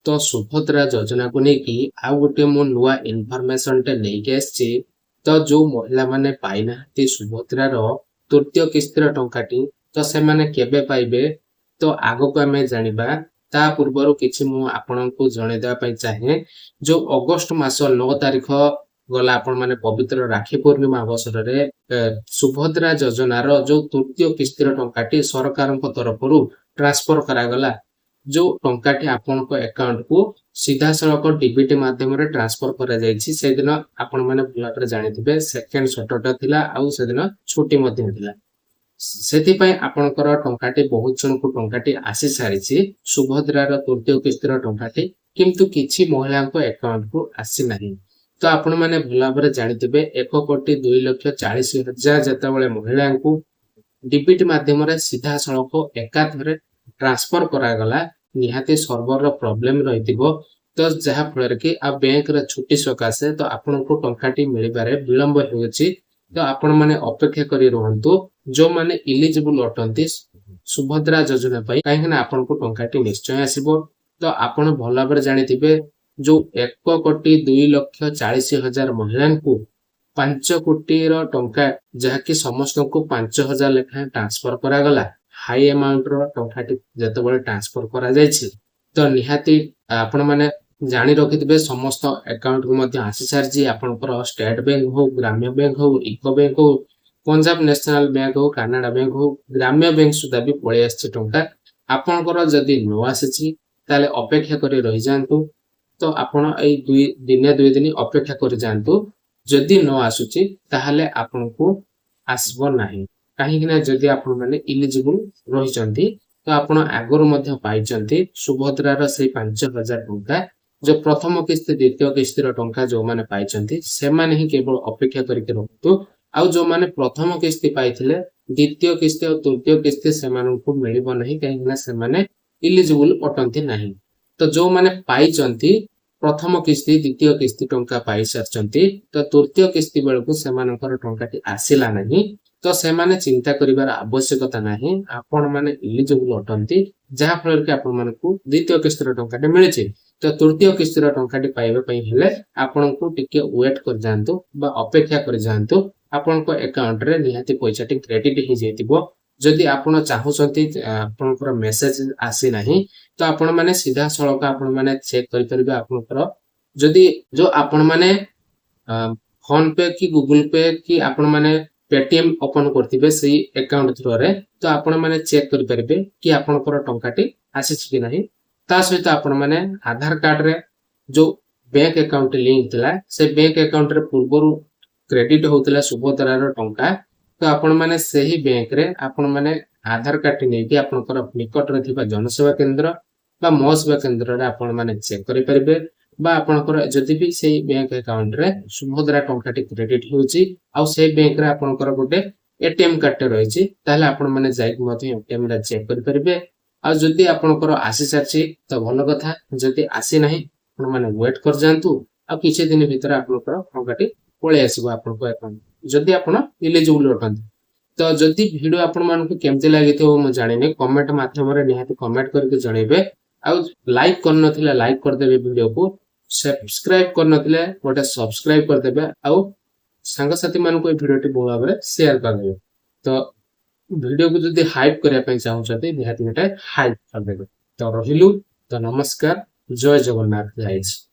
तो सुभद्रा योजना को लेकिन आउ गोटे मो नुआ इनफॉरमेशन टे लेके आसछि। तो जो महिला माने पाइना सुभद्रार तृतीय किस्तिर टंकाटी तो से माने केबे पाइबे तो आगो को आमे जानिबा। ता पूर्वरु किछि मु आपनकु जणे देबा पई चाहे। जो अगस्त मास 9 तारिख गला आपण माने पवित्र राखी पूर्णिमा अवसर रे सुभद्रा योजनार जो तृतीय किस्तिर टंकाटी सरकार तरफरु ट्रांसफर करा गला। जो टंकाटी आपनक अकाउंट को सीधा सड़क डीबीटी माध्यम रे ट्रांसफर करा जायछि। से दिन आपण माने भलाकर जानिथिबे सेकंड सटरडे थिला आउ से दिन छुट्टी मध्ये थिला। सेति पय आपनकर टंकाटी बहुत जन को टंकाटी आसी सारिछि। सुभद्रार तृतीय किस्तिर टंकाटी किंतु किछि महिलांक अकाउंट को आसी नाही। तो आपण माने भलाबर जानिथिबे 1,02,40,000 जेतेबेले महिलांकु डीबीटी माध्यम रे सीधा सड़क एकाथरे ट्रांसफर करा गला निहाती सर्वर रो प्रॉब्लम रहितिबो। तो जहा फल कि आ बैंक रे छुट्टी सकासे तो आपण को टंकाटी मिलिबारे विलंब होउछि। तो आपण माने अपेक्षा करी रहंतु जो माने एलिजिबल अटंती सुभद्रा योजना पई काहे ना आपण को टंकाटी निश्चय आसीबो। तो आपण भलाबर जानिथिबे जो 1,02,40,000 महिलांकु 5 कोटी रो टंका जहा कि समस्त को 5,000 लेखा ट्रांसफर करा गला। हाई अमाउंट रो टंकाटी जेतेबेले ट्रांसफर करा जायछि तो निहाती आपण माने जानि रखिथिबे समस्त अकाउंट को मध्ये आसी सारजी। आपनकर स्टेट बैंक हो, ग्राम्य बैंक हो, इको बैंक हो, पंजाब नेशनल बैंक हो, कनाडा बैंक हो, ग्राम्य बैंक सुधा भी पळे आछि टंका। आपनकर जदी नो आसीछि ताले अपेक्षा करी रहि जांतु। तो आपण ए दुई दिन अपेक्षा करि जांतु। जदी नो आसुछि ताहाले आपनको आसबो नाही। काहे कि ना जदी आपण माने एलिजिबल रहि जंती तो आपण आगरो मध्ये पाइ जंती सुभद्रार से 5,000 टंका। जो प्रथम किस्ती द्वितीय किस्तीर टंका जो माने पाइ जंती से माने ही केवल अपेक्षा करिके रहतु। आउ जो माने प्रथम किस्ती पाइथिले द्वितीय किस्ती और तृतीय किस्ती से माननको मिलिबो नाही। काहे कि ना से माने एलिजिबल अटंती नाही। तो जो माने पाइ जंती प्रथम किस्ती द्वितीय किस्ती टंका पाइ सरचंती तो तृतीय किस्ती बेलकु से मानकर टंकाटी आसिला नाही। तो से माने चिंता करिवार आवश्यकता नाही। आपण माने एलिजिबल अटंती जहा फल कि आपण मानकु द्वितीय किस्तीर टंकाटी मिलिछि। तो तृतीय किस्तीर टंकाटी पाइबे पई हेले आपनकु टिके वेट कर जांतु बा अपेक्षा कर जांतु। आपनको अकाउंट रे निहाती पैसाटी क्रेडिट हि जेतिबो। जदि आपण चाहुसंती आपनकर मेसेज आसी नाही तो आपण माने सीधा सळक आपण माने चेक करि परिबे। आपनकर जदि जो आपण माने फोन पे की गूगल पे की आपण माने पेटीएम ओपन करथिबे सेही अकाउंट थ्रू रे तो आपण माने चेक करि परिबे कि आपनकर टंकाटी आसीछि कि नाही। ता सहित आपण माने आधार कार्ड रे जो बैंक अकाउंट लिंक थिला से बैंक अकाउंट रे पूर्वरु क्रेडिट होतला सुभद्रार टंका। तो आपण माने सेही बैंक रे आपण माने आधार कार्ड नै कि आपनकर निकट रे थिबा जनसेवा केंद्र बा मो सेवा केंद्र रे आपण माने चेक करि परिबे। बा आपनकर जदि भी सेही बैंक अकाउंट रे सुभद्रा टंकाटी क्रेडिट होउची आ सेही बैंक रे आपनकर गोटे एटीएम कार्ड टे रहिची ताले आपण माने जाई मते एटीएम रे चेक करि परिबे। आ जदि आपनकर आसी सारची तो भलो कथा। जदि आसी नाही आपण माने वेट कर जांतु आ किछि दिन भीतर आपनकर टंकाटी पळे आसीबो आपनको अकाउंट जदि आपण एलिजिबल अटंती। तो जदि वीडियो आपण मानकु केमते लागिथो म जानिने कमेंट माध्यम रे निहाती कमेंट करके जणैबे। आ लाइक कर नथिले लाइक कर देबे, वीडियो को सब्सक्राइब कर नथिले गोटे सब्सक्राइब कर देबे। आ संग साथी मानकु ए वीडियो टी बहुत भाबरे शेयर कर देबे। तो वीडियो को जदि हाइप करिया पय चाहउछते निहाती गोटे हाइप कर देबे। तो रहिलु तो नमस्कार, जय जगन्नाथ गाइस।